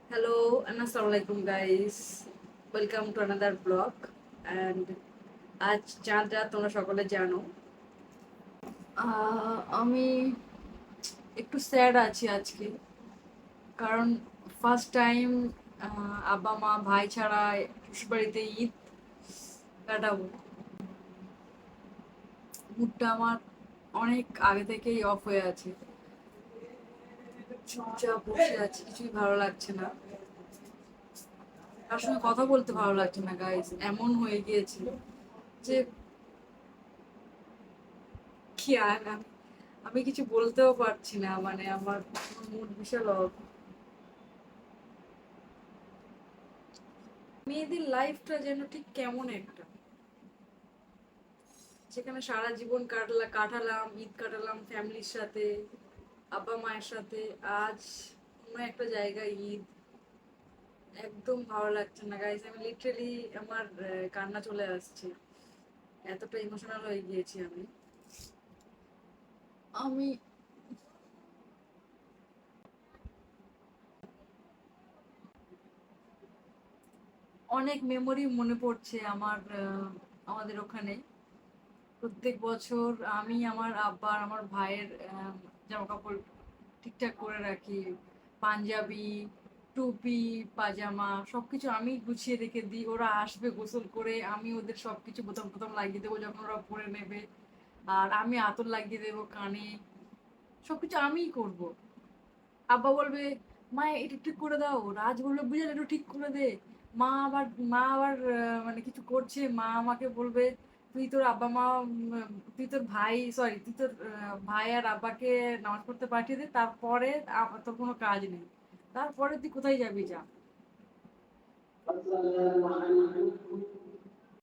Hello and assalamualaikum guys. Welcome to another vlog and আজ চাঁদ রাত তোমরা সকলে জানো আমি একটু স্যাড আছি আজকে, কারণ ফার্স্ট টাইম আব্বা মা ভাই ছাড়া শ্বশুরবাড়িতে ঈদ কাটাবো। মুডটা আমার অনেক আগে থেকেই অফ হয়ে আছে, চুপচাপ বসে আছি, কিছুই ভালো লাগছে না, তার সঙ্গে কথা বলতে ভালো লাগছে না গাইস। এমন হয়ে গিয়েছে যে কি আর আমি কিছু বলতেও পারছি না, মানে আমার মুড বিশাল অফ। মেয়েদের লাইফটা যেন ঠিক কেমন একটা, যেখানে সারা জীবন কাটালাম, ঈদ কাটালাম ফ্যামিলির সাথে, আব্বা মায়ের সাথে, আজ অন্য একটা জায়গায় ঈদ। একদম ভালো লাগছে না গাইস, আমি লিটারালি আমার কান্না চলে আসছে, এতটা ইমোশনাল হয়ে গিয়েছি আমি। আমি অনেক মেমোরি মনে পড়ছে আমার, আমাদের ওখানে প্রত্যেক বছর আমি আমার আব্বা আর আমার ভাইয়ের জামা কাপড় ঠিকঠাক করে রাখি, পাঞ্জাবি, টুপি, পাজামা সবকিছু আমি গুছিয়ে রেখে দিই। ওরা আসবে গোসল করে, আমি ওদের সবকিছু বোতাম টোতাম লাগিয়ে দেবো যখন ওরা পরে নেবে, আর আমি আতর লাগিয়ে দেবো কানে, সবকিছু আমিই করব। আব্বা বলবে, মা এটা ঠিক করে দাও, রাজ বলবে বুঝলে একটু ঠিক করে দে। মা আবার মানে কিছু করছে, মা আমাকে বলবে, তুই তোর আব্বা মা তুই তোর ভাই সরি তুই তোর ভাই আর আব্বাকে নামাজ পড়তে পাঠিয়ে দে, তারপরে তোর কোনো কাজ নেই, তারপরে তুই কোথায় যাবি যা।